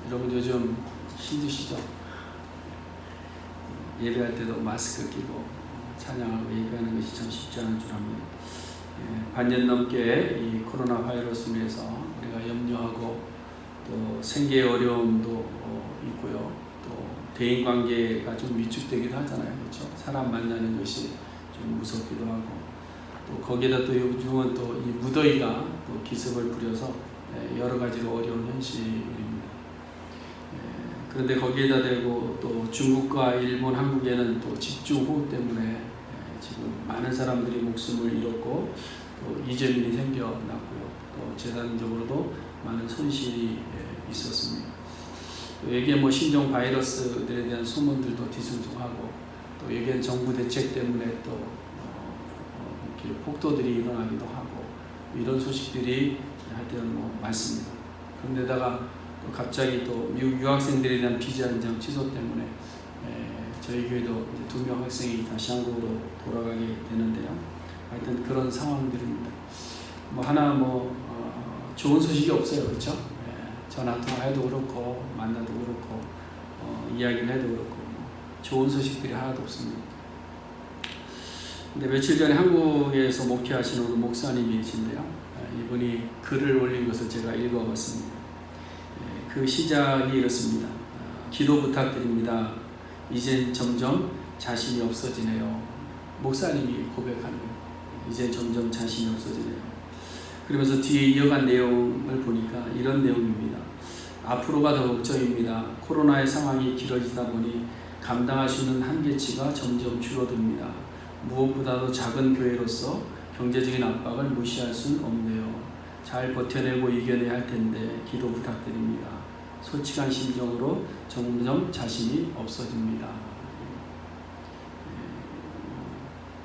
여러분 요즘 힘드시죠? 예배할 때도 마스크 끼고 찬양하고 예배하는 것이 참 쉽지 않은 줄 압니다. 반년 넘게 이 코로나 바이러스로 인해서 우리가 염려하고 또 생계의 어려움도 있고요. 또 대인관계가 좀 위축되기도 하잖아요. 그렇죠? 사람 만나는 것이 좀 무섭기도 하고 또 거기에다 또 요즘은 또 이 무더위가 또 기습을 부려서 여러 가지로 어려운 현실입니다. 그런데 거기에다 대고 또 중국과 일본, 한국에는 또 집중호우 때문에 지금 많은 사람들이 목숨을 잃었고 또 이재민이 생겨났고요. 또 재산적으로도 많은 손실이 있었습니다. 또 여기에 뭐 신종 바이러스들에 대한 소문들도 뒤숭숭하고 또 여기엔 정부 대책 때문에 또 이렇게 폭도들이 일어나기도 하고 이런 소식들이 하여튼 뭐 많습니다. 그런데다가 또 갑자기 또 미국 유학생들에 대한 비자 인정 취소 때문에 저희 교회도 이제 2명 학생이 다시 한국으로 돌아가게 되는데요. 하여튼 그런 상황들입니다. 뭐 하나 좋은 소식이 없어요, 그렇죠? 전화 통화해도 그렇고 만나도 그렇고 이야기를 해도 그렇고 좋은 소식들이 하나도 없습니다. 근데 며칠 전에 한국에서 목회하시는 어느 목사님이 계신데요. 이분이 글을 올린 것을 제가 읽어봤습니다. 그 시작이 이렇습니다. 기도 부탁드립니다. 이젠 점점 자신이 없어지네요. 목사님이 고백하는 거예요. 이젠 점점 자신이 없어지네요. 그러면서 뒤에 이어간 내용을 보니까 이런 내용입니다. 앞으로가 더 걱정입니다. 코로나의 상황이 길어지다 보니 감당할 수 있는 한계치가 점점 줄어듭니다. 무엇보다도 작은 교회로서 경제적인 압박을 무시할 수는 없네요. 잘 버텨내고 이겨내야 할 텐데 기도 부탁드립니다. 솔직한 심정으로 점점 자신이 없어집니다.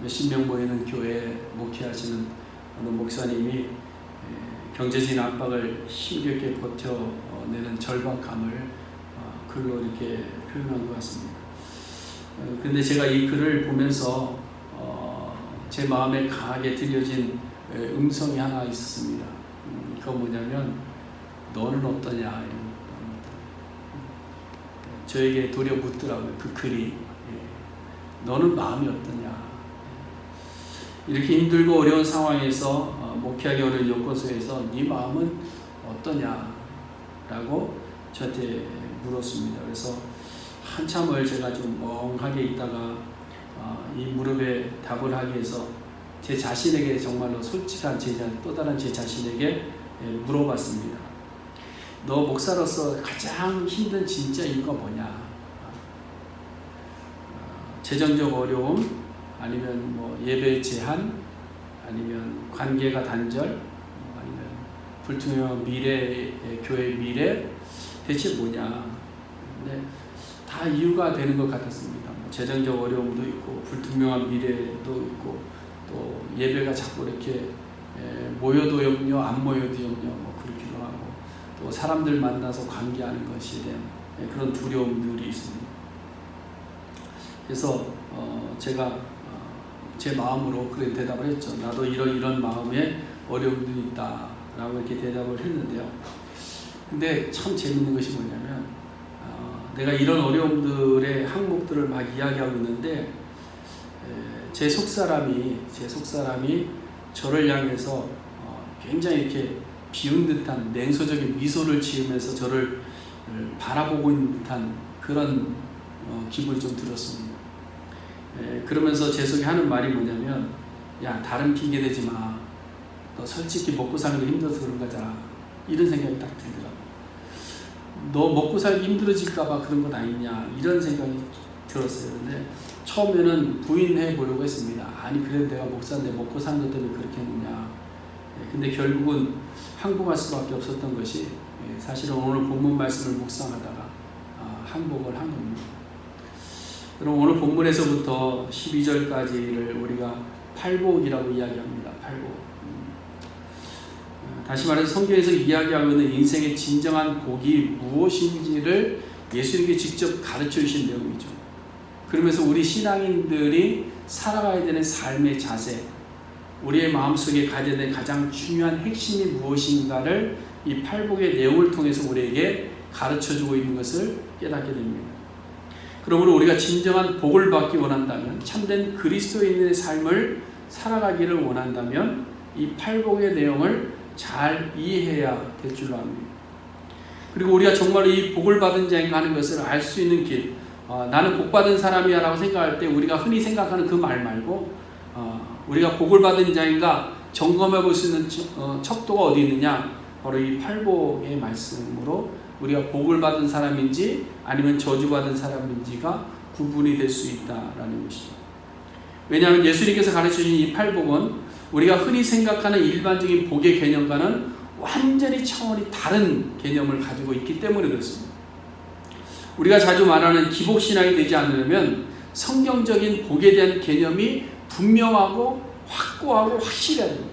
몇십 명 모이는 교회에 목회하시는 어느 목사님이 경제적인 압박을 힘겹게 버텨내는 절박함을 글로 이렇게 표현한 것 같습니다. 그런데 제가 이 글을 보면서 제 마음에 강하게 들려진 음성이 하나 있었습니다. 그건 뭐냐면 너는 어떠냐. 저에게 도리어 묻더라고요. 그 글이 너는 마음이 어떠냐. 이렇게 힘들고 어려운 상황에서 목회하기 어려운 여건 속에서 네 마음은 어떠냐 라고 저한테 물었습니다. 그래서 한참을 제가 좀 멍하게 있다가 이 무릎에 답을 하기 위해서 제 자신에게 정말로 솔직한 또 다른 제 자신에게 물어봤습니다. 너 목사로서 가장 힘든 진짜 이유가 뭐냐? 재정적 어려움, 아니면 예배 제한, 아니면 관계가 단절, 아니면 불투명한 미래, 교회의 미래, 대체 뭐냐? 근데 다 이유가 되는 것 같았습니다. 재정적 어려움도 있고, 불투명한 미래도 있고, 또 예배가 자꾸 이렇게 모여도 염려, 안 모여도 염려, 그렇기도 하고, 또 사람들 만나서 관계하는 것에 대한 그런 두려움들이 있습니다. 그래서 제가 제 마음으로 그런 대답을 했죠. 나도 이런 마음에 어려움들이 있다 라고 이렇게 대답을 했는데요. 근데 참 재밌는 것이 뭐냐면 내가 이런 어려움들의 항목들을 막 이야기하고 있는데 제 속사람이 저를 향해서 굉장히 이렇게 비운 듯한 냉소적인 미소를 지으면서 저를 바라보고 있는 듯한 그런 기분이 좀 들었습니다. 그러면서 제 속에 하는 말이 뭐냐면 야, 다른 핑계 대지 마. 너 솔직히 먹고 사는 게 힘들어서 그런 거잖아. 이런 생각이 딱 들더라고. 너 먹고 살기 힘들어질까 봐 그런 건 아니냐. 이런 생각이 들었어요. 근데 처음에는 부인해 보려고 했습니다. 아니 그래도 내가 목사인데 먹고 사는 것 때문에 그렇게 했느냐. 근데 결국은 항복할 수밖에 없었던 것이 사실은 오늘 본문 말씀을 묵상하다가 항복을 한 겁니다. 그럼 오늘 본문에서부터 12절까지를 우리가 팔복이라고 이야기합니다. 팔복. 다시 말해서 성경에서 이야기하고 있는 인생의 진정한 복이 무엇인지를 예수님께 직접 가르쳐 주신 내용이죠. 그러면서 우리 신앙인들이 살아가야 되는 삶의 자세, 우리의 마음속에 가져야 되는 가장 중요한 핵심이 무엇인가를 이 팔복의 내용을 통해서 우리에게 가르쳐주고 있는 것을 깨닫게 됩니다. 그러므로 우리가 진정한 복을 받기 원한다면, 참된 그리스도인의 삶을 살아가기를 원한다면 이 팔복의 내용을 잘 이해해야 될 줄로 압니다. 그리고 우리가 정말 이 복을 받은 자인가 하는 것을 알 수 있는 길, 나는 복 받은 사람이야 라고 생각할 때 우리가 흔히 생각하는 그 말 말고 우리가 복을 받은 자인가 점검해 볼 수 있는 척도가 어디 있느냐, 바로 이 팔복의 말씀으로 우리가 복을 받은 사람인지 아니면 저주받은 사람인지가 구분이 될 수 있다라는 것이죠. 왜냐하면 예수님께서 가르쳐주신 이 팔복은 우리가 흔히 생각하는 일반적인 복의 개념과는 완전히 차원이 다른 개념을 가지고 있기 때문에 그렇습니다. 우리가 자주 말하는 기복신앙이 되지 않으려면 성경적인 복에 대한 개념이 분명하고 확고하고 확실해야 됩니다.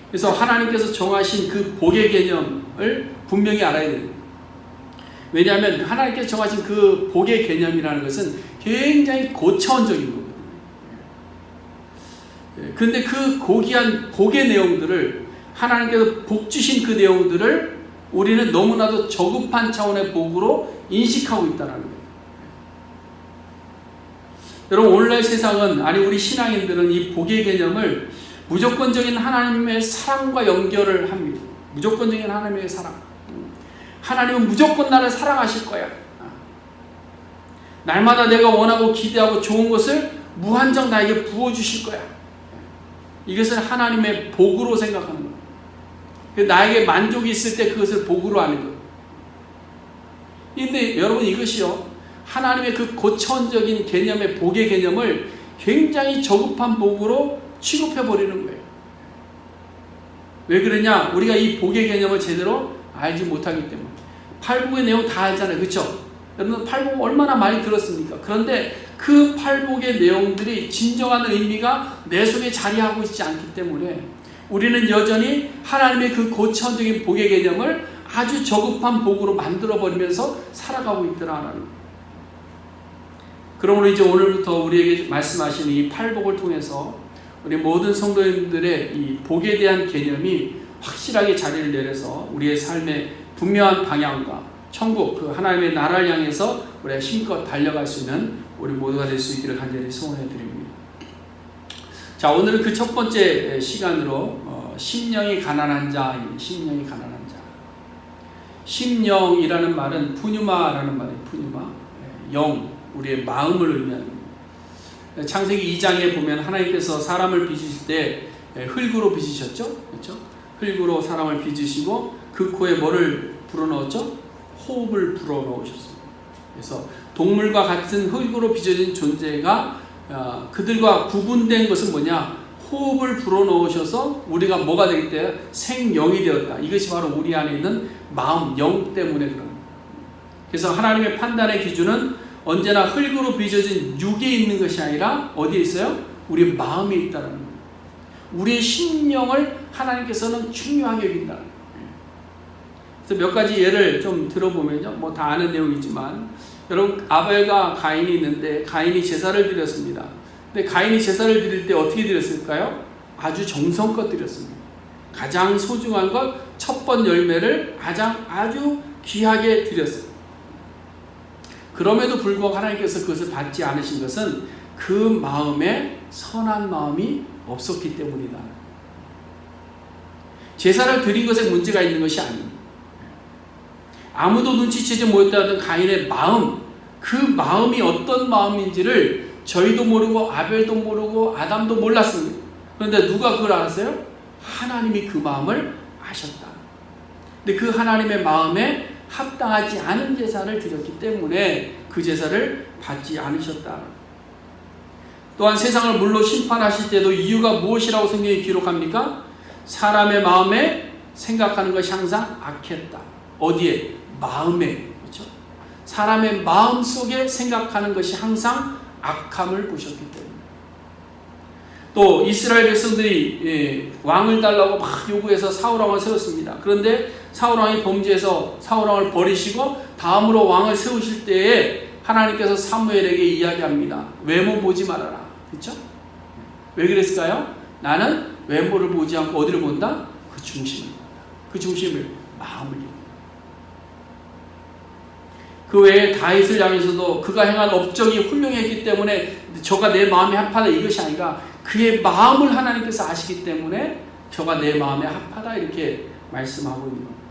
그래서 하나님께서 정하신 그 복의 개념을 분명히 알아야 됩니다. 왜냐하면 하나님께서 정하신 그 복의 개념이라는 것은 굉장히 고차원적인 거거든요. 그런데 그 고귀한 복의 내용들을, 하나님께서 복 주신 그 내용들을 우리는 너무나도 저급한 차원의 복으로 인식하고 있다는 거예요. 여러분, 오늘날 세상은, 아니 우리 신앙인들은 이 복의 개념을 무조건적인 하나님의 사랑과 연결을 합니다. 무조건적인 하나님의 사랑. 하나님은 무조건 나를 사랑하실 거야. 날마다 내가 원하고 기대하고 좋은 것을 무한정 나에게 부어주실 거야. 이것을 하나님의 복으로 생각하는 거예요. 나에게 만족이 있을 때 그것을 복으로 하는 거예요. 그런데 여러분, 이것이요, 하나님의 그 고차원적인 개념의 복의 개념을 굉장히 저급한 복으로 취급해버리는 거예요. 왜 그러냐? 우리가 이 복의 개념을 제대로 알지 못하기 때문에. 팔복의 내용 다 알잖아요. 그렇죠? 여러분, 팔복 얼마나 많이 들었습니까? 그런데 그 팔복의 내용들이 진정한 의미가 내 속에 자리하고 있지 않기 때문에 우리는 여전히 하나님의 그 고차원적인 복의 개념을 아주 저급한 복으로 만들어버리면서 살아가고 있더라는 거예요. 그러므로 이제 오늘부터 우리에게 말씀하시는 이 팔복을 통해서 우리 모든 성도님들의 이 복에 대한 개념이 확실하게 자리를 내려서 우리의 삶의 분명한 방향과 천국, 그 하나님의 나라를 향해서 우리가 힘껏 달려갈 수 있는 우리 모두가 될 수 있기를 간절히 소원해 드립니다. 자, 오늘은 그 첫 번째 시간으로 심령이 가난한 자입니다. 심령이 가난한 자. 심령이라는 말은 푸뉴마라는 말이에요. 푸뉴마. 영, 우리의 마음을 의미하는 겁니다. 창세기 2장에 보면 하나님께서 사람을 빚으실 때 흙으로 빚으셨죠? 그렇죠? 흙으로 사람을 빚으시고 그 코에 뭐를 불어넣었죠? 호흡을 불어넣으셨습니다. 그래서 동물과 같은 흙으로 빚어진 존재가 그들과 구분된 것은 뭐냐? 호흡을 불어넣으셔서 우리가 뭐가 되기 때문에 생영이 되었다. 이것이 바로 우리 안에 있는 마음, 영 때문에 그런 거예요. 그래서 하나님의 판단의 기준은 언제나 흙으로 빚어진 육에 있는 것이 아니라 어디에 있어요? 우리 마음에 있다는 거예요. 우리의 심령을 하나님께서는 중요하게 여긴다는 거예요. 그래서 몇 가지 예를 좀 들어보면요, 뭐 다 아는 내용이지만, 여러분, 아벨과 가인이 있는데 가인이 제사를 드렸습니다. 근데 가인이 제사를 드릴 때 어떻게 드렸을까요? 아주 정성껏 드렸습니다. 가장 소중한 것, 첫 번 열매를 아주 귀하게 드렸어요. 그럼에도 불구하고 하나님께서 그것을 받지 않으신 것은 그 마음에 선한 마음이 없었기 때문이다. 제사를 드린 것에 문제가 있는 것이 아닙니다. 아무도 눈치채지 못했던 가인의 마음, 그 마음이 어떤 마음인지를 저희도 모르고 아벨도 모르고 아담도 몰랐습니다. 그런데 누가 그걸 알았어요? 하나님이 그 마음을 아셨다. 근데 그 하나님의 마음에 합당하지 않은 제사를 드렸기 때문에 그 제사를 받지 않으셨다. 또한 세상을 물로 심판하실 때도 이유가 무엇이라고 성경이 기록합니까? 사람의 마음에 생각하는 것이 항상 악했다. 어디에? 마음에. 그렇죠? 사람의 마음 속에 생각하는 것이 항상 악함을 보셨기 때문에. 또 이스라엘 백성들이 왕을 달라고 막 요구해서 사울왕을 세웠습니다. 그런데 사울왕이 범죄해서 사울왕을 버리시고 다음으로 왕을 세우실 때에 하나님께서 사무엘에게 이야기합니다. 외모 보지 말아라. 그렇죠? 왜 그랬을까요? 나는 외모를 보지 않고 어디를 본다? 그 중심을 본다. 그 중심을, 마음을. 그 외에 다윗을 향해서도 그가 행한 업적이 훌륭했기 때문에 저가 내 마음에 합하다 이것이 아니라 그의 마음을 하나님께서 아시기 때문에 저가 내 마음에 합하다 이렇게 말씀하고 있는 겁니다.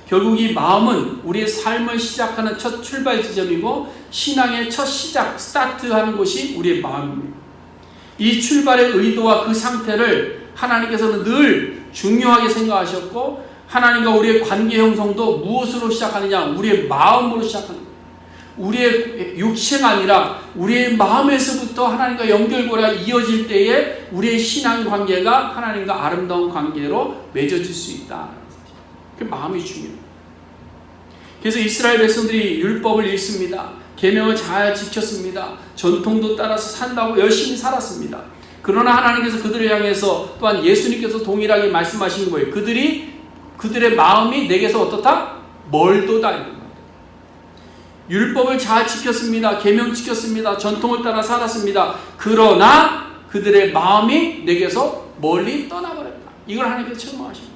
결국 이 마음은 우리의 삶을 시작하는 첫 출발 지점이고 신앙의 첫 시작, 스타트하는 곳이 우리의 마음입니다. 이 출발의 의도와 그 상태를 하나님께서는 늘 중요하게 생각하셨고 하나님과 우리의 관계 형성도 무엇으로 시작하느냐? 우리의 마음으로 시작하는 거예요. 우리의 육체가 아니라 우리의 마음에서부터 하나님과 연결고리가 이어질 때에 우리의 신앙 관계가 하나님과 아름다운 관계로 맺어질 수 있다. 그 마음이 중요해요. 그래서 이스라엘 백성들이 율법을 읽습니다. 계명을 잘 지켰습니다. 전통도 따라서 산다고 열심히 살았습니다. 그러나 하나님께서 그들을 향해서 또한 예수님께서 동일하게 말씀하신 거예요. 그들의 마음이 내게서 어떻다? 멀도다. 율법을 잘 지켰습니다. 계명 지켰습니다. 전통을 따라 살았습니다. 그러나 그들의 마음이 내게서 멀리 떠나버렸다. 이걸 하나님께서 책망하십니다.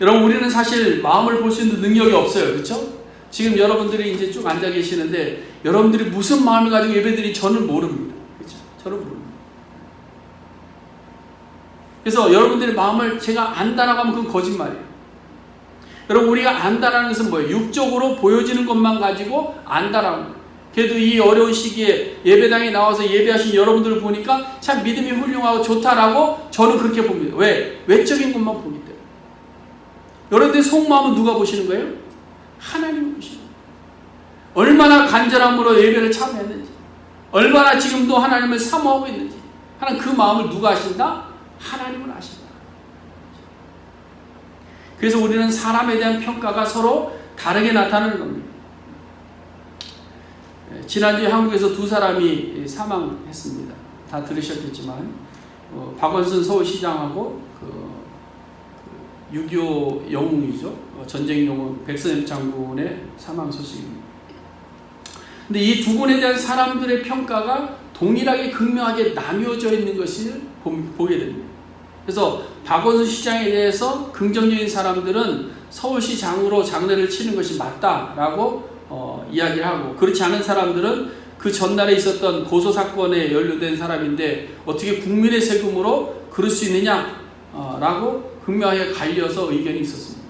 여러분, 우리는 사실 마음을 볼 수 있는 능력이 없어요. 그렇죠? 지금 여러분들이 이제 쭉 앉아 계시는데 여러분들이 무슨 마음을 가지고 예배드리 저는 모릅니다. 그렇죠? 저는 모릅니다. 그래서 여러분들의 마음을 제가 안다라고 하면 그건 거짓말이에요. 여러분, 우리가 안다라는 것은 뭐예요? 육적으로 보여지는 것만 가지고 안다라는 거예요. 그래도 이 어려운 시기에 예배당에 나와서 예배하신 여러분들을 보니까 참 믿음이 훌륭하고 좋다라고 저는 그렇게 봅니다. 왜? 외적인 것만 보기 때문에. 여러분들의 속마음은 누가 보시는 거예요? 하나님이 보시는 거예요. 얼마나 간절함으로 예배를 참여했는지, 얼마나 지금도 하나님을 사모하고 있는지, 하나님 그 마음을 누가 아신다? 하나님은 아신다. 그래서 우리는 사람에 대한 평가가 서로 다르게 나타나는 겁니다. 지난주에 한국에서 두 사람이 사망했습니다. 다 들으셨겠지만 박원순 서울시장하고 6.25 영웅이죠. 전쟁 영웅 백선엽 장군의 사망 소식입니다. 근데 이 두 분에 대한 사람들의 평가가 동일하게 극명하게 나뉘어져 있는 것을 보게 됩니다. 그래서 박원순 시장에 대해서 긍정적인 사람들은 서울시장으로 장례를 치는 것이 맞다라고 이야기를 하고, 그렇지 않은 사람들은 그 전날에 있었던 고소사건에 연루된 사람인데 어떻게 국민의 세금으로 그럴 수 있느냐라고 극명하게 갈려서 의견이 있었습니다.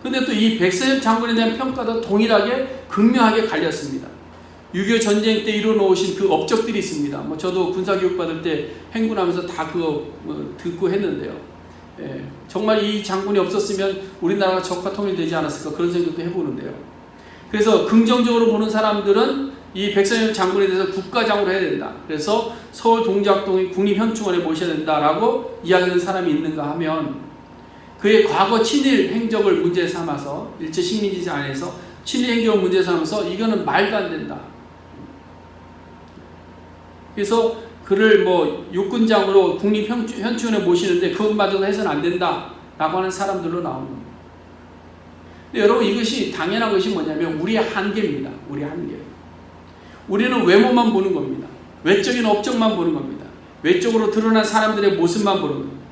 그런데 또 이 백선엽 장군에 대한 평가도 동일하게 극명하게 갈렸습니다. 6.25 전쟁 때 이뤄놓으신 그 업적들이 있습니다. 저도 군사교육 받을 때 행군하면서 다 그거 듣고 했는데요. 정말 이 장군이 없었으면 우리나라가 적화 통일되지 않았을까 그런 생각도 해보는데요. 그래서 긍정적으로 보는 사람들은 이 백선엽 장군에 대해서 국가장으로 해야 된다. 그래서 서울 동작동의 국립현충원에 모셔야 된다라고 이야기하는 사람이 있는가 하면 그의 과거 친일 행적을 문제 삼아서 일제 식민지 안에서 친일 행적을 문제 삼아서 이거는 말도 안 된다. 그래서 그를 육군장으로 국립현충원에 모시는데 그것마저도 해서는 안 된다라고 하는 사람들로 나오는 겁니다. 근데 여러분, 이것이 당연한 것이 뭐냐면 우리의 한계입니다. 우리의 한계. 우리는 외모만 보는 겁니다. 외적인 업적만 보는 겁니다. 외적으로 드러난 사람들의 모습만 보는 겁니다.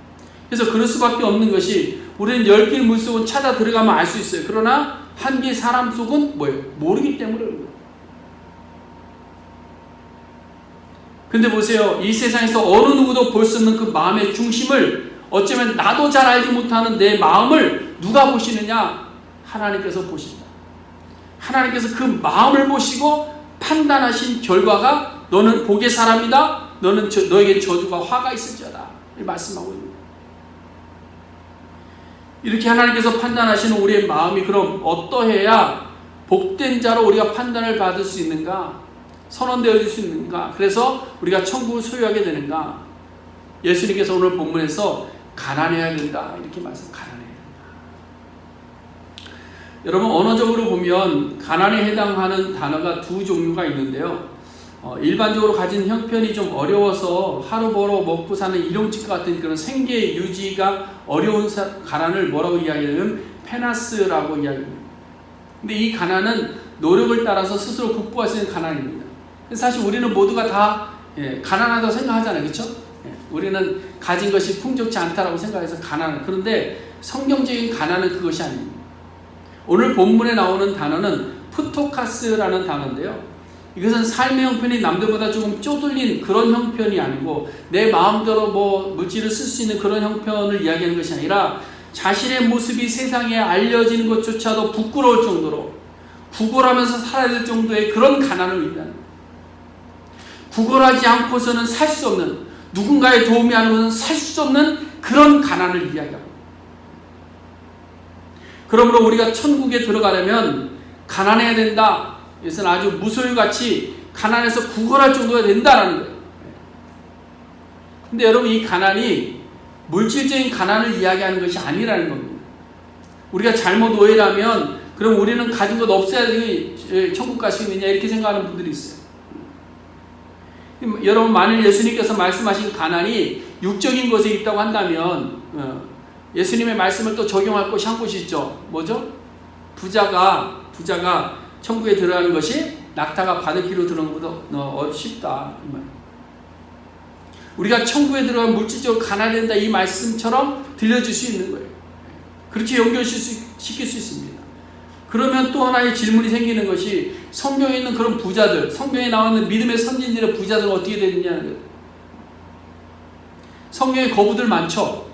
그래서 그럴 수밖에 없는 것이 우리는 열길 물속은 찾아 들어가면 알 수 있어요. 그러나 한계 사람 속은 뭐예요? 모르기 때문에 그런 거예요. 근데 보세요. 이 세상에서 어느 누구도 볼 수 없는 그 마음의 중심을 어쩌면 나도 잘 알지 못하는 내 마음을 누가 보시느냐? 하나님께서 보신다. 하나님께서 그 마음을 보시고 판단하신 결과가 너는 복의 사람이다. 너는 너에게 저주가 화가 있을지어다. 말씀하고 있습니다. 이렇게 하나님께서 판단하시는 우리의 마음이 그럼 어떠해야 복된 자로 우리가 판단을 받을 수 있는가? 선언되어질 수 있는가? 그래서 우리가 천국을 소유하게 되는가? 예수님께서 오늘 본문에서 가난해야 된다 이렇게 가난해야 된다. 여러분, 언어적으로 보면 가난에 해당하는 단어가 두 종류가 있는데요. 일반적으로 가진 형편이 좀 어려워서 하루 벌어 먹고 사는 일용직과 같은 그런 생계 유지가 어려운 가난을 뭐라고 이야기하냐면 페나스라고 이야기합니다. 근데 이 가난은 노력을 따라서 스스로 극복할 수 있는 가난입니다. 사실 우리는 모두가 다 가난하다고 생각하잖아요. 그렇죠? 우리는 가진 것이 풍족치 않다라고 생각해서 가난을. 그런데 성경적인 가난은 그것이 아닙니다. 오늘 본문에 나오는 단어는 푸토카스라는 단어인데요. 이것은 삶의 형편이 남들보다 조금 쪼들린 그런 형편이 아니고 내 마음대로 뭐 물질을 쓸 수 있는 그런 형편을 이야기하는 것이 아니라 자신의 모습이 세상에 알려지는 것조차도 부끄러울 정도로 구걸하면서 살아야 될 정도의 그런 가난을 의미합니다. 구걸하지 않고서는 살 수 없는, 누군가의 도움이 아니고서는 살 수 없는 그런 가난을 이야기합니다. 그러므로 우리가 천국에 들어가려면 가난해야 된다. 이것은 아주 무소유같이 가난해서 구걸할 정도가 된다는 거예요. 근데 여러분, 이 가난이 물질적인 가난을 이야기하는 것이 아니라는 겁니다. 우리가 잘못 오해를 하면 그럼 우리는 가진 것 없어야 천국 가시겠느냐 이렇게 생각하는 분들이 있어요. 여러분, 만일 예수님께서 말씀하신 가난이 육적인 것에 있다고 한다면 예수님의 말씀을 또 적용할 곳이 한 곳이 있죠. 뭐죠? 부자가 천국에 들어가는 것이 낙타가 바닷길로 들어가는 것보다 쉽다. 우리가 천국에 들어가면 물질적으로 가난해야 된다 이 말씀처럼 들려줄 수 있는 거예요. 그렇게 연결시킬 수 있습니다. 그러면 또 하나의 질문이 생기는 것이 성경에 있는 그런 부자들, 성경에 나와 있는 믿음의 선진들의 부자들은 어떻게 되느냐는 거예요. 성경에 거부들 많죠.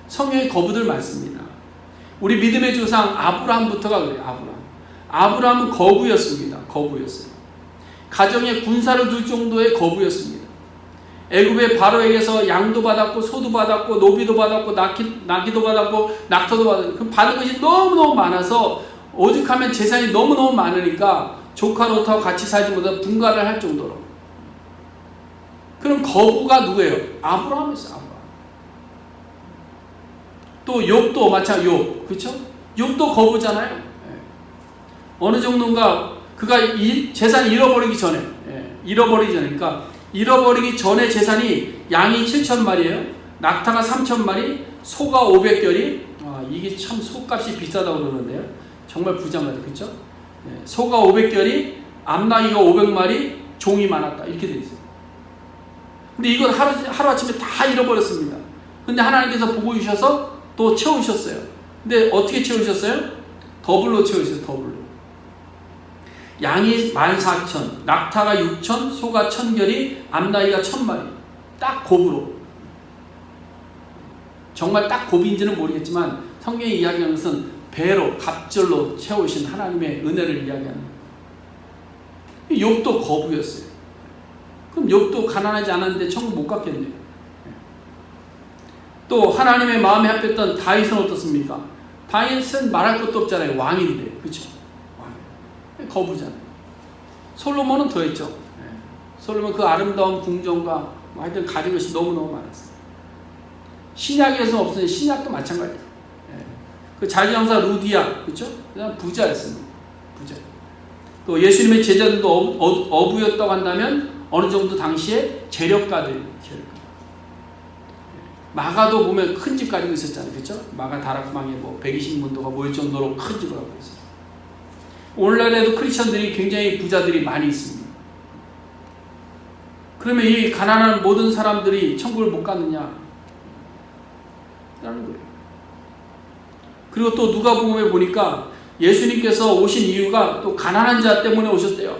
성경에 거부들 많습니다. 우리 믿음의 조상 아브라함부터가 그래요. 아브라함은 거부였습니다. 거부였어요. 가정에 군사를 둘 정도의 거부였습니다. 애굽의 바로에게서 양도 받았고 소도 받았고 노비도 받았고 나귀도 받았고 낙타도 받았고 받은 것이 너무너무 많아서 오죽하면 재산이 너무너무 많으니까 조카 노타와 같이 살지 못해 분가를 할 정도로. 그럼 거부가 누구예요? 아브라함이었어요. 아브라함. 또 욥도 마찬가지. 욥, 그렇죠? 욥도 거부잖아요. 어느 정도인가 그가 재산을 잃어버리기 전에, 그러니까 잃어버리기 전에 재산이 양이 7,000마리예요. 낙타가 3,000마리, 소가 500결이. 이게 참 소값이 비싸다고 그러는데요. 정말 부자입니다. 그렇죠? 소가 500결이, 암나귀가 500마리, 종이 많았다. 이렇게 되어 있어요. 근데 이건 하루아침에 다 잃어버렸습니다. 근데 하나님께서 보고 주셔서 또 채우셨어요. 근데 어떻게 채우셨어요? 더블로 채우셨어요. 더블로. 양이 14,000, 낙타가 6,000, 소가 1,000결이, 암나귀가 1,000마리. 딱 곱으로. 정말 딱 곱인지는 모르겠지만 성경이 이야기하는 것은 배로, 갑절로 채우신 하나님의 은혜를 이야기하는 거예요. 욥도 거부였어요. 그럼 욥도 가난하지 않았는데 천국 못 갔겠네요. 또 하나님의 마음에 합했던 다윗은 어떻습니까? 다윗은 말할 것도 없잖아요. 왕인데. 그렇죠? 거부잖아요. 솔로몬은 더했죠. 솔로몬 그 아름다운 궁정과 하여튼 가진 것이 너무너무 많았어요. 신약에서 없으니 신약도 마찬가지예요. 그 자주장사 루디아, 그렇죠? 그냥 부자였습니다. 부자. 또 예수님의 제자들도 어부였다고 한다면 어느 정도 당시에 재력가들. 마가도 보면 큰 집 가지고 있었잖아요. 그렇죠? 마가 다락방에 120문도가 모일 정도로 큰 집을 하고 있어요. 오늘날에도 크리스천들이 굉장히 부자들이 많이 있습니다. 그러면 이 가난한 모든 사람들이 천국을 못 갔느냐? 라는 거예요. 그리고 또 누가복음에 보니까 예수님께서 오신 이유가 또 가난한 자 때문에 오셨대요.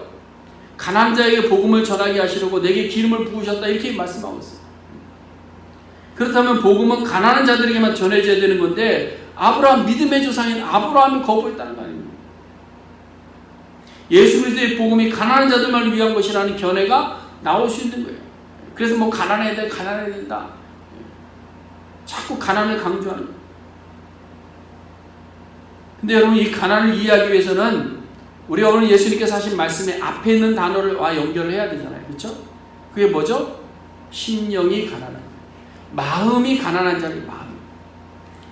가난한 자에게 복음을 전하게 하시려고 내게 기름을 부으셨다 이렇게 말씀하고 있어요. 그렇다면 복음은 가난한 자들에게만 전해져야 되는 건데 아브라함 믿음의 조상인 아브라함이 거부했다는 거 아닙니까? 예수 그리스도의 복음이 가난한 자들만 위한 것이라는 견해가 나올 수 있는 거예요. 그래서 가난해야 된다. 자꾸 가난을 강조하는 거예요. 근데 여러분, 이 가난을 이해하기 위해서는 우리가 오늘 예수님께서 하신 말씀에 앞에 있는 단어와 연결을 해야 되잖아요. 그렇죠? 그게 뭐죠? 심령이 가난한, 마음이 가난한 자의 마음.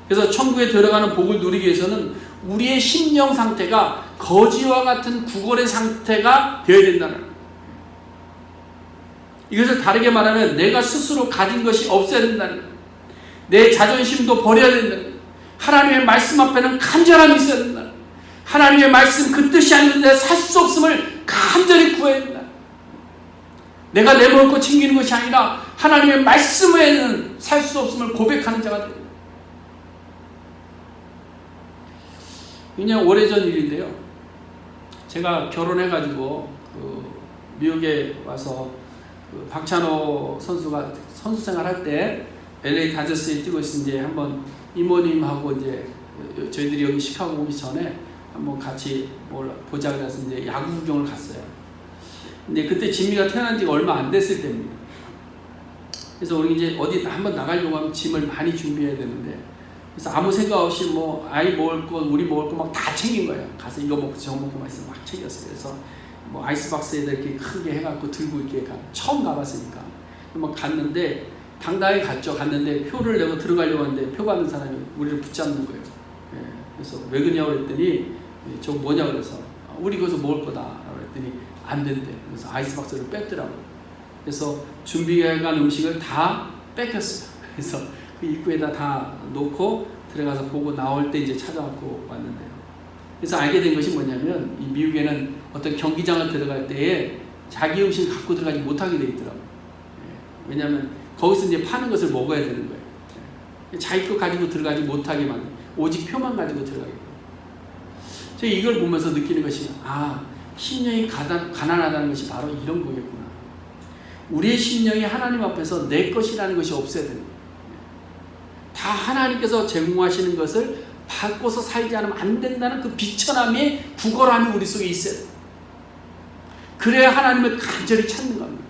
그래서 천국에 들어가는 복을 누리기 위해서는 우리의 심령 상태가 거지와 같은 구걸의 상태가 되어야 된다는 거예요. 이것을 다르게 말하면 내가 스스로 가진 것이 없어야 된다는 거예요. 내 자존심도 버려야 된다는 거예요. 하나님의 말씀 앞에는 간절함이 있어야 된다는 거예요. 하나님의 말씀 그 뜻이 아닌데 살 수 없음을 간절히 구해야 된다. 내가 내먹을 거 챙기는 것이 아니라 하나님의 말씀 외에는 살 수 없음을 고백하는 자가 됩니다. 굉장히 오래전 일인데요. 제가 결혼해가지고 미국에 와서 박찬호 선수가 선수 생활할 때 LA 다저스에 뛰고 있는데 한번 이모님하고 이제 저희들이 여기 시카고 오기 전에 한번 같이 뭘 보자 그래서 이제 야구 구경을 갔어요. 근데 그때 진미가 태어난 지가 얼마 안 됐을 때입니다. 그래서 우리 이제 어디 한번 나가려고 하면 짐을 많이 준비해야 되는데, 그래서 아무 생각 없이 뭐 아이 먹을 거, 우리 먹을 거 막 다 챙긴 거예요. 가서 이거 먹고 저거 먹고 막 있어 막 챙겼어요. 그래서 뭐 아이스박스에다 이렇게 크게 해갖고 들고 이렇게 처음 가봤으니까 막 갔는데 당당히 갔죠. 갔는데 표를 내고 들어가려고 하는데 표 받는 사람이 우리를 붙잡는 거예요. 예, 그래서 왜 그러냐고 그랬더니 저 뭐냐 그래서 우리 거기서 먹을 거다 그랬더니 안 된대. 그래서 아이스박스를 뺐더라고요. 그래서 준비해간 음식을 다 뺏겼어요. 그래서 그 입구에다 다 놓고 들어가서 보고 나올 때 이제 찾아갖고 왔는데요. 그래서 알게 된 것이 뭐냐면 이 미국에는 어떤 경기장을 들어갈 때에 자기 음식 갖고 들어가지 못하게 돼 있더라고요. 왜냐하면 거기서 이제 파는 것을 먹어야 되는 거예요. 자기 거 가지고 들어가지 못하게 만든, 오직 표만 가지고 들어가게 돼요. 제가 이걸 보면서 느끼는 것이 심령이 가난하다는 것이 바로 이런 거겠구나. 우리의 심령이 하나님 앞에서 내 것이라는 것이 없어야 됩니다. 다 하나님께서 제공하시는 것을 받고서 살지 않으면 안 된다는 그 비천함의 구걸함이 우리 속에 있어야 돼요. 그래야 하나님을 간절히 찾는 겁니다.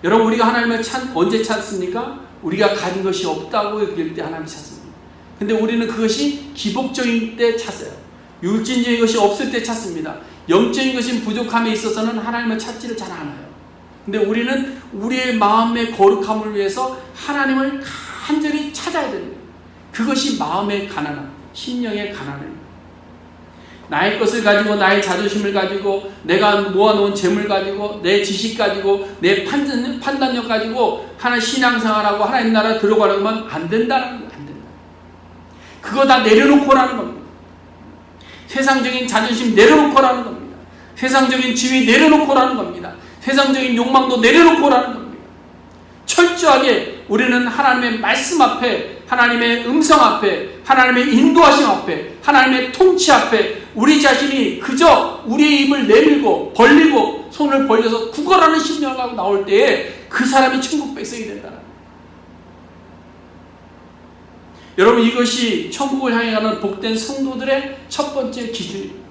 여러분, 우리가 하나님을 언제 찾습니까? 우리가 가진 것이 없다고 그럴 때 하나님을 찾습니다. 근데 우리는 그것이 기복적인 때 찾아요. 율진적인 것이 없을 때 찾습니다. 영적인 것이 부족함에 있어서는 하나님을 찾지를 잘 않아요. 근데 우리는 우리의 마음의 거룩함을 위해서 하나님을 간절히 찾아야 됩니다. 그것이 마음의 가난함, 심령의 가난함입니다. 나의 것을 가지고, 나의 자존심을 가지고, 내가 모아놓은 재물 가지고, 내 지식 가지고, 내 판단력 가지고 하나님 신앙생활하고 하나님 나라 들어가려면 안 된다는 거예요. 안 된다. 그거 다 내려놓고라는 겁니다. 세상적인 자존심 내려놓고라는 겁니다. 세상적인 지위 내려놓고라는 겁니다. 세상적인 욕망도 내려놓고라는 겁니다. 철저하게 우리는 하나님의 말씀 앞에, 하나님의 음성 앞에, 하나님의 인도하심 앞에, 하나님의 통치 앞에 우리 자신이 그저 우리의 입을 내밀고 벌리고 손을 벌려서 구걸하는 심령을 갖고 나올 때에 그 사람이 천국 백성이 된다는 거예요. 여러분, 이것이 천국을 향해 가는 복된 성도들의 첫 번째 기준입니다.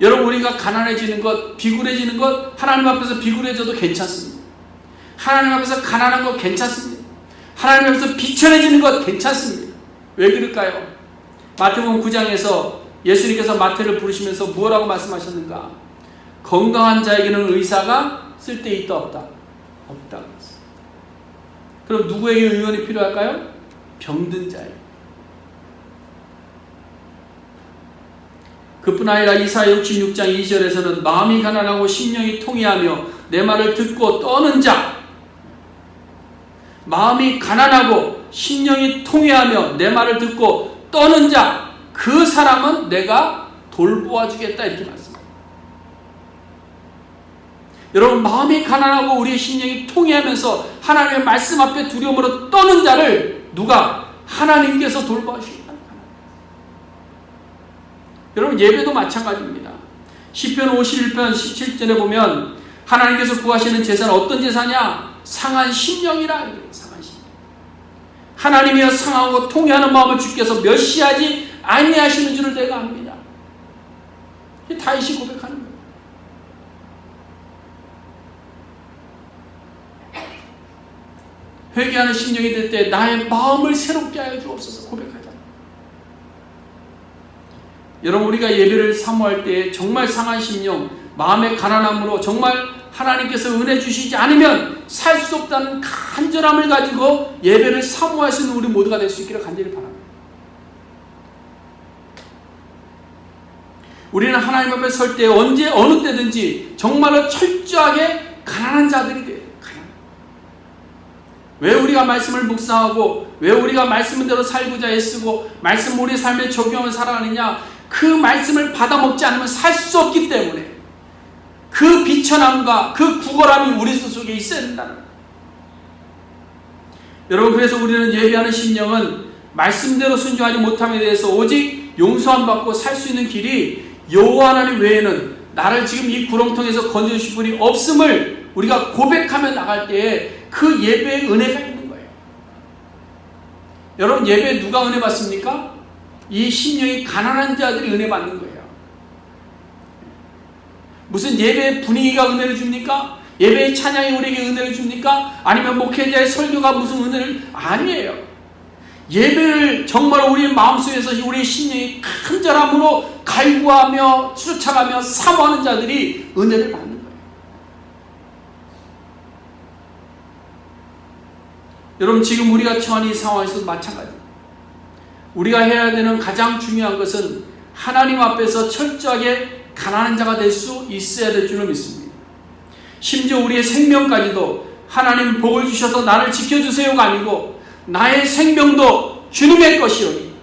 여러분, 우리가 가난해지는 것, 비굴해지는 것, 하나님 앞에서 비굴해져도 괜찮습니다. 하나님 앞에서 가난한 것 괜찮습니다. 하나님 앞에서 비천해지는 것 괜찮습니다. 왜 그럴까요? 마태복음 9장에서 예수님께서 마태를 부르시면서 무엇라고 말씀하셨는가? 건강한 자에게는 의사가 쓸데 있다 없다? 없다. 그럼 누구에게 의원이 필요할까요? 병든 자에게. 그뿐 아니라 이사야 66장 2절에서는 마음이 가난하고 심령이 통회하며 내 말을 듣고 떠는 자, 마음이 가난하고 심령이 통회하며 내 말을 듣고 떠는 자, 그 사람은 내가 돌보아 주겠다, 이렇게 말씀합니다. 여러분, 마음이 가난하고 우리의 심령이 통회하면서 하나님의 말씀 앞에 두려움으로 떠는 자를 누가? 하나님께서 돌보아 주십니다. 여러분, 예배도 마찬가지입니다. 시편 51편 17절에 보면 하나님께서 구하시는 제사는 어떤 제사냐? 상한 심령이라. 상한 심령. 하나님이여 상하고 통회하는 마음을 주께서 멸시하지 아니하시는 줄을 내가 압니다. 다윗이 고백하는 거예요. 회개하는 심령이 될 때 나의 마음을 새롭게 하여 주옵소서 고백하자. 여러분, 우리가 예배를 사모할 때 정말 상한 심령, 마음의 가난함으로 정말 하나님께서 은혜 주시지 않으면 살 수 없다는 간절함을 가지고 예배를 사모할 수 있는 우리 모두가 될 수 있기를 간절히 바랍니다. 우리는 하나님 앞에 설 때 언제 어느 때든지 정말로 철저하게 가난한 자들이 돼요. 왜 우리가 말씀을 묵상하고 왜 우리가 말씀대로 살고자 애쓰고 말씀 우리 삶에 적용을 살아가느냐? 그 말씀을 받아먹지 않으면 살 수 없기 때문에 그 비천함과 그 구걸함이 우리 속에 있어야 된다는 거예요. 여러분, 그래서 우리는 예배하는 심령은 말씀대로 순종하지 못함에 대해서 오직 용서함 받고 살 수 있는 길이 여호와 하나님 외에는 나를 지금 이 구렁텅이에서 건져주실 분이 없음을 우리가 고백하며 나갈 때에 그 예배의 은혜가 있는 거예요. 여러분, 예배 누가 은혜 받습니까? 이 심령이 가난한 자들이 은혜 받는 거예요. 무슨 예배 분위기가 은혜를 줍니까? 예배의 찬양이 우리에게 은혜를 줍니까? 아니면 목회자의 설교가 무슨 은혜를? 아니에요. 예배를 정말 우리 마음속에서 우리의 심령이 간절함으로 갈구하며 쫓아가며 사모하는 자들이 은혜를 받는 거예요. 여러분, 지금 우리가 처한 이 상황에서도 마찬가지입니다. 우리가 해야 되는 가장 중요한 것은 하나님 앞에서 철저하게 가난한 자가 될 수 있어야 될 줄로 믿습니다. 심지어 우리의 생명까지도 하나님 복을 주셔서 나를 지켜주세요가 아니고 나의 생명도 주님의 것이오니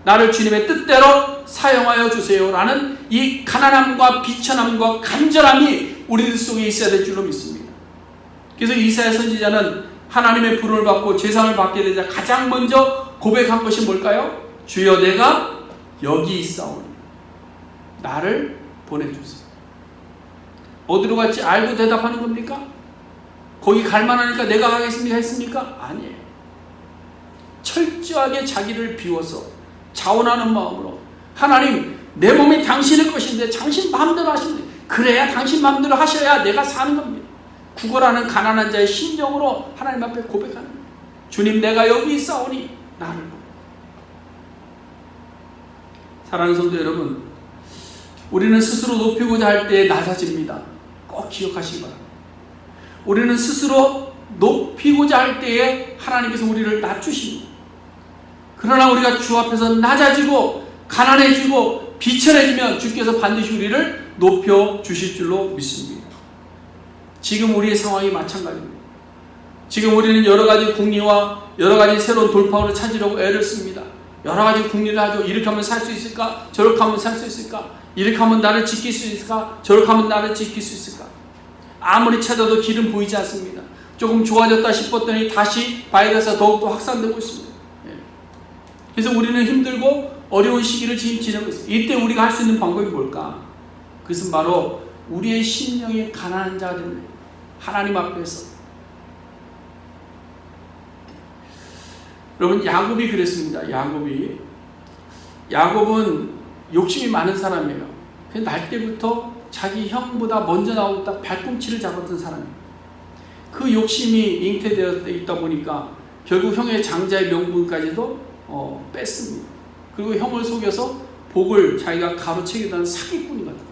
나를 주님의 뜻대로 사용하여 주세요라는 이 가난함과 비천함과 간절함이 우리들 속에 있어야 될 줄로 믿습니다. 그래서 이사야 선지자는 하나님의 부름을 받고 제상을 받게 되자 가장 먼저 고백한 것이 뭘까요? 주여, 내가 여기 있사오니 나를 보내주세요. 어디로 갈지 알고 대답하는 겁니까? 거기 갈 만하니까 내가 가겠습니까? 했습니까? 아니에요. 철저하게 자기를 비워서 자원하는 마음으로 하나님, 내 몸이 당신의 것인데 당신 마음대로 하시면 돼요. 그래야 당신 마음대로 하셔야 내가 사는 겁니다. 구걸하는 가난한 자의 심정으로 하나님 앞에 고백하는 거예요. 주님, 내가 여기 있사오니 나를 보내. 사랑하는 성도 여러분, 우리는 스스로 높이고자 할 때 낮아집니다. 꼭 기억하시기 바랍니다. 우리는 스스로 높이고자 할 때에 하나님께서 우리를 낮추십니다. 그러나 우리가 주 앞에서 낮아지고 가난해지고 비천해지면 주께서 반드시 우리를 높여주실 줄로 믿습니다. 지금 우리의 상황이 마찬가지입니다. 지금 우리는 여러 가지 궁리와 여러 가지 새로운 돌파구를 찾으려고 애를 씁니다. 여러 가지 궁리를 하죠. 이렇게 하면 살 수 있을까? 저렇게 하면 살 수 있을까? 이렇게 하면 나를 지킬 수 있을까? 저렇게 하면 나를 지킬 수 있을까? 아무리 찾아도 길은 보이지 않습니다. 조금 좋아졌다 싶었더니 다시 바이러스가 더욱더 확산되고 있습니다. 그래서 우리는 힘들고 어려운 시기를 지금 지내고 있습니다. 이때 우리가 할 수 있는 방법이 뭘까? 그것은 바로 우리의 심령이 가난한 자가 됩니다. 하나님 앞에서. 여러분, 야곱이 그랬습니다. 야곱은 욕심이 많은 사람이에요. 날 때부터 자기 형보다 먼저 나오다 발꿈치를 잡았던 사람이에요. 그 욕심이 잉태되어 있다 보니까 결국 형의 장자의 명분까지도 뺐습니다. 그리고 형을 속여서 복을 자기가 가로채기도 하는 사기꾼이 같아요.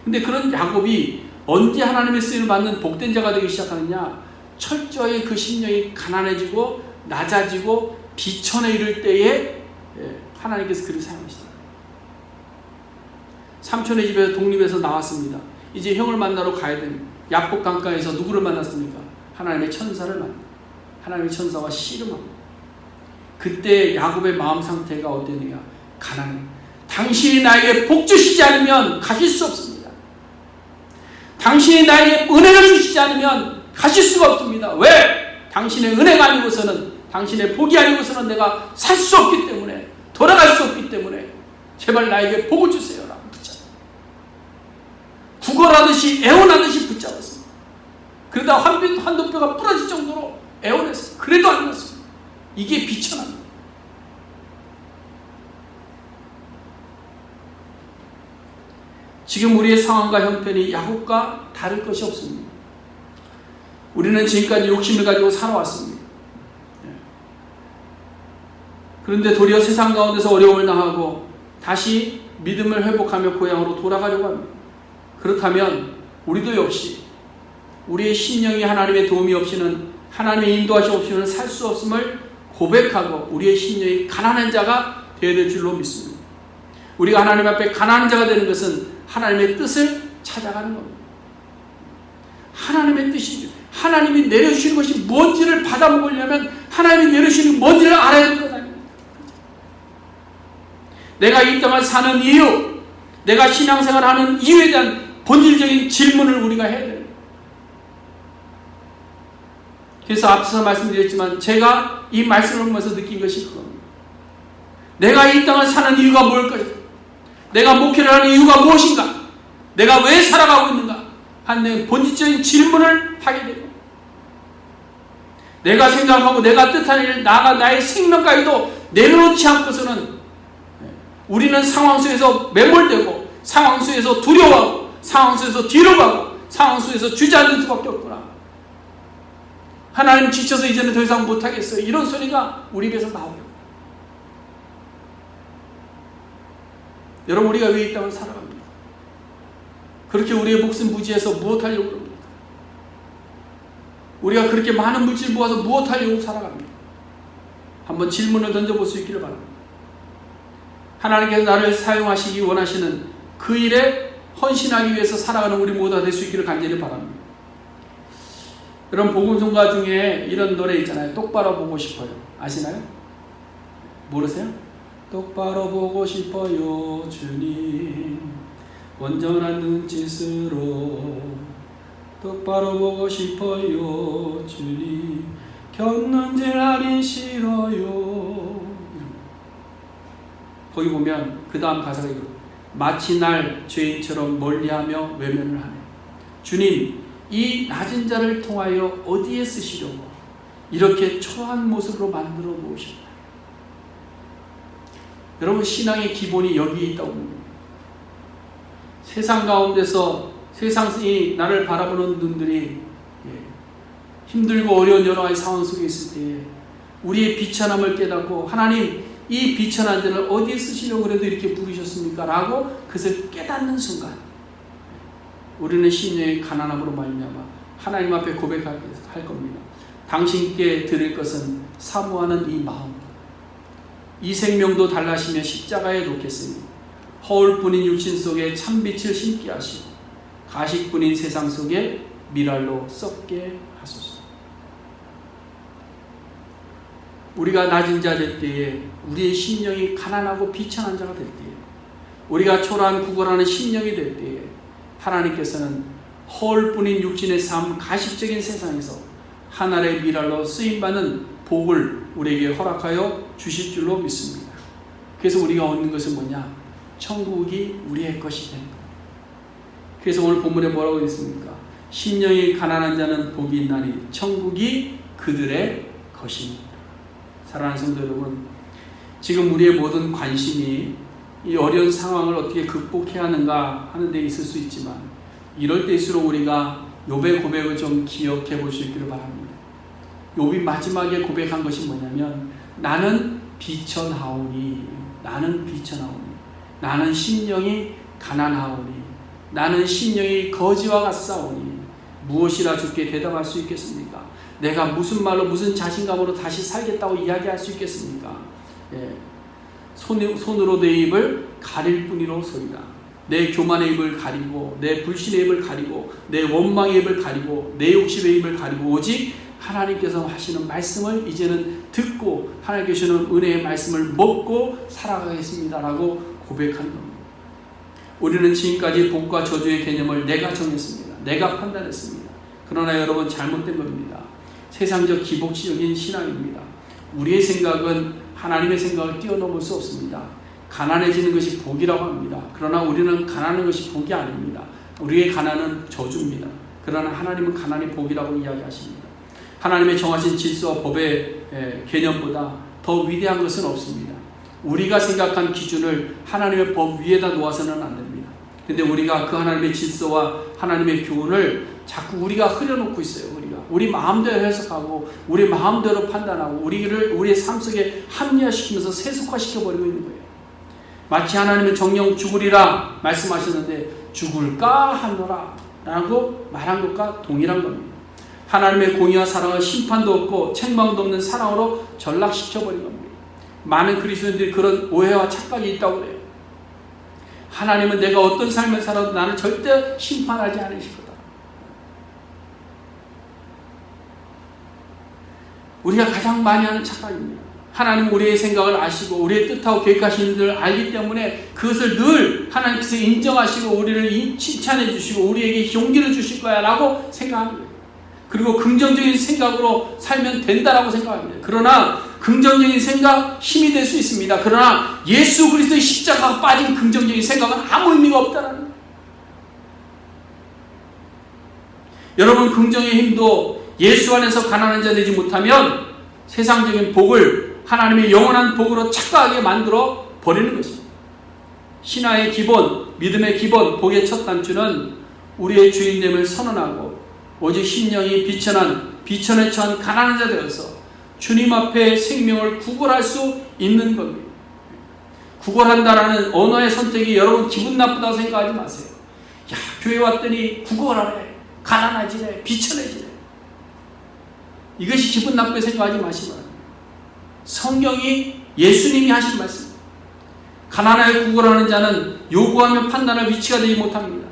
근데 그런 야곱이 언제 하나님의 쓰임을 받는 복된 자가 되기 시작하느냐? 철저히 그 심령이 가난해지고 낮아지고 비천에 이를 때에 하나님께서 그를 사용하시다. 삼촌의 집에서 독립해서 나왔습니다. 이제 형을 만나러 가야 됩니다. 야복 강가에서 누구를 만났습니까? 하나님의 천사를 만납니다. 하나님의 천사와 씨름합니다. 그때 야곱의 마음 상태가 어땠느냐? 가난해. 당신이 나에게 복 주시지 않으면 가실 수 없습니다. 당신이 나에게 은혜를 주시지 않으면 가실 수가 없습니다. 왜? 당신의 은혜가 아니고서는, 당신의 복이 아니고서는 내가 살 수 없기 때문에, 돌아갈 수 없기 때문에 제발 나에게 복을 주세요 라고 붙잡았습니다. 구걸하듯이 애원하듯이 붙잡았습니다. 그러다 환도뼈가 부러질 정도로 애원했어요. 그래도 안 났습니다. 이게 비천합니다. 지금 우리의 상황과 형편이 야곱과 다를 것이 없습니다. 우리는 지금까지 욕심을 가지고 살아왔습니다. 그런데 도리어 세상 가운데서 어려움을 당하고 다시 믿음을 회복하며 고향으로 돌아가려고 합니다. 그렇다면 우리도 역시 우리의 심령이 하나님의 도움이 없이는, 하나님의 인도하심 없이는 살 수 없음을 고백하고 우리의 심령이 가난한 자가 되어야 될 줄로 믿습니다. 우리가 하나님 앞에 가난한 자가 되는 것은 하나님의 뜻을 찾아가는 겁니다. 하나님의 뜻이죠. 하나님이 내려주시는 것이 뭔지를 받아먹으려면 하나님이 내려주시는 뭔지를 알아야 될 것 아닙니까? 내가 이 땅을 사는 이유, 내가 신앙생활을 하는 이유에 대한 본질적인 질문을 우리가 해야 됩니다. 그래서 앞서 말씀드렸지만 제가 이 말씀을 보면서 느낀 것이 그겁니다. 내가 이 땅을 사는 이유가 뭘까? 내가 목회를 하는 이유가 무엇인가? 내가 왜 살아가고 있는가? 하는 본질적인 질문을 하게 되고, 내가 생각하고 내가 뜻하는 일, 나의 생명까지도 내려놓지 않고서는 우리는 상황 속에서 매몰되고, 상황 속에서 두려워하고, 상황 속에서 뒤로 가고, 상황 속에서 주저앉을 수밖에 없구나. 하나님 지쳐서 이제는 더 이상 못하겠어요. 이런 소리가 우리 입에서 나오고. 여러분, 우리가 왜 이 땅을 살아갑니까? 그렇게 우리의 목숨 부지해서 무엇하려고 합니까? 우리가 그렇게 많은 물질 모아서 무엇하려고 살아갑니까? 한번 질문을 던져볼 수 있기를 바랍니다. 하나님께서 나를 사용하시기 원하시는 그 일에 헌신하기 위해서 살아가는 우리 모두가 될 수 있기를 간절히 바랍니다. 여러분, 복음성가 중에 이런 노래 있잖아요. 똑바로 보고 싶어요. 아시나요? 모르세요? 똑바로 보고 싶어요 주님, 온전한 눈짓으로 똑바로 보고 싶어요 주님, 곁눈질 하긴 싫어요. 거기 보면 그 다음 가사가 이거, 마치 날 죄인처럼 멀리하며 외면을 하네. 주님, 이 낮은 자를 통하여 어디에 쓰시려고 이렇게 초라한 모습으로 만들어 놓으셨나요? 여러분, 신앙의 기본이 여기에 있다고 봅니다. 세상 가운데서 세상이 나를 바라보는 눈들이 힘들고 어려운 여러 가지 상황 속에 있을 때에 우리의 비천함을 깨닫고, 하나님, 이 비천한 자를 어디에 쓰시려고 그래도 이렇게 부르셨습니까? 라고 그것을 깨닫는 순간 우리는 심령의 가난함으로 말미암아 하나님 앞에 고백할 겁니다. 당신께 드릴 것은 사모하는 이 마음, 이 생명도 달라시며 십자가에 놓겠으니 허울뿐인 육신 속에 참빛을 심게 하시고 가식뿐인 세상 속에 미랄로 썩게 하소서. 우리가 낮은 자 될 때에, 우리의 심령이 가난하고 비천한 자가 될 때에, 우리가 초라한 구걸하는 심령이 될 때에 하나님께서는 허울뿐인 육신의 삶, 가식적인 세상에서 하늘의 미랄로 쓰임받는 복을 우리에게 허락하여 주실 줄로 믿습니다. 그래서 우리가 얻는 것은 뭐냐? 천국이 우리의 것이 되는 거예요. 그래서 오늘 본문에 뭐라고 했습니까? 심령이 가난한 자는 복이 있나니 천국이 그들의 것입니다. 사랑하는 성도 여러분, 지금 우리의 모든 관심이 이 어려운 상황을 어떻게 극복해야 하는가 하는 데 있을 수 있지만, 이럴 때일수록 우리가 욥의 고백을 좀 기억해 볼 수 있기를 바랍니다. 욥이 마지막에 고백한 것이 뭐냐면, 나는 비천하오니, 나는 심령이 가난하오니, 나는 심령이 거지와 같사오니 무엇이라 주께 대답할 수 있겠습니까? 내가 무슨 말로 무슨 자신감으로 다시 살겠다고 이야기할 수 있겠습니까? 손으로 내 입을 가릴 뿐이로소이다. 내 교만의 입을 가리고, 내 불신의 입을 가리고, 내 원망의 입을 가리고, 내 욕심의 입을 가리고, 오직 하나님께서 하시는 말씀을 이제는 듣고 하나님께서 주시는 은혜의 말씀을 먹고 살아가겠습니다라고 고백한 겁니다. 우리는 지금까지 복과 저주의 개념을 내가 정했습니다. 내가 판단했습니다. 그러나 여러분, 잘못된 겁니다. 세상적 기복적인 신앙입니다. 우리의 생각은 하나님의 생각을 뛰어넘을 수 없습니다. 가난해지는 것이 복이라고 합니다. 그러나 우리는 가난한 것이 복이 아닙니다. 우리의 가난은 저주입니다. 그러나 하나님은 가난이 복이라고 이야기하십니다. 하나님의 정하신 질서와 법의 개념보다 더 위대한 것은 없습니다. 우리가 생각한 기준을 하나님의 법 위에다 놓아서는 안 됩니다. 근데 우리가 그 하나님의 질서와 하나님의 교훈을 자꾸 우리가 흐려놓고 있어요. 우리 마음대로 해석하고, 우리 마음대로 판단하고, 우리의 삶 속에 합리화시키면서 세속화시켜버리고 있는 거예요. 마치 하나님은 정령 죽으리라 말씀하셨는데 죽을까 하노라 라고 말한 것과 동일한 겁니다. 하나님의 공의와 사랑은 심판도 없고 책망도 없는 사랑으로 전락시켜버린 겁니다. 많은 그리스도인들이 그런 오해와 착각이 있다고 그래요. 하나님은 내가 어떤 삶을 살아도 나는 절대 심판하지 않으실 거다. 우리가 가장 많이 하는 착각입니다. 하나님은 우리의 생각을 아시고 우리의 뜻하고 계획하시는 줄 알기 때문에 그것을 늘 하나님께서 인정하시고 우리를 칭찬해 주시고 우리에게 용기를 주실 거야 라고 생각하는 거예요. 그리고 긍정적인 생각으로 살면 된다라고 생각합니다. 그러나 긍정적인 생각 힘이 될 수 있습니다. 그러나 예수 그리스도의 십자가가 빠진 긍정적인 생각은 아무 의미가 없다는 거예요. 여러분, 긍정의 힘도 예수 안에서 가난한 자 되지 못하면 세상적인 복을 하나님의 영원한 복으로 착각하게 만들어 버리는 것입니다. 신화의 기본, 믿음의 기본, 복의 첫 단추는 우리의 주인됨을 선언하고 오직 심령이 비천에 처한 가난한 자 되어서 주님 앞에 생명을 구걸할 수 있는 겁니다. 구걸한다라는 언어의 선택이 여러분 기분 나쁘다고 생각하지 마세요. 야, 교회 왔더니 구걸하래, 가난해지네, 비천해지네. 이것이 기분 나쁘게 생각하지 마시기 바랍니다. 성경이 예수님이 하신 말씀, 가난하게 구걸하는 자는 요구하며 판단할 위치가 되지 못합니다.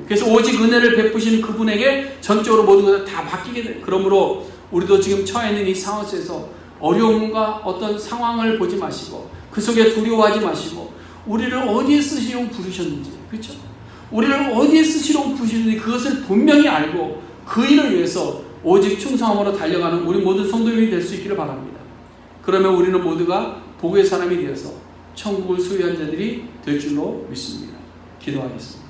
그래서 오직 은혜를 베푸시는 그분에게 전적으로 모든 것을 다 맡기게 돼요. 그러므로 우리도 지금 처해 있는 이 상황 속에서 어려움과 어떤 상황을 보지 마시고 그 속에 두려워하지 마시고 우리를 어디에 쓰시려고 부르셨는지, 그렇죠? 우리를 어디에 쓰시려고 부르셨는지 그것을 분명히 알고 그 일을 위해서 오직 충성함으로 달려가는 우리 모든 성도님이 될 수 있기를 바랍니다. 그러면 우리는 모두가 복의 사람이 되어서 천국을 소유한 자들이 될 줄로 믿습니다. 기도하겠습니다.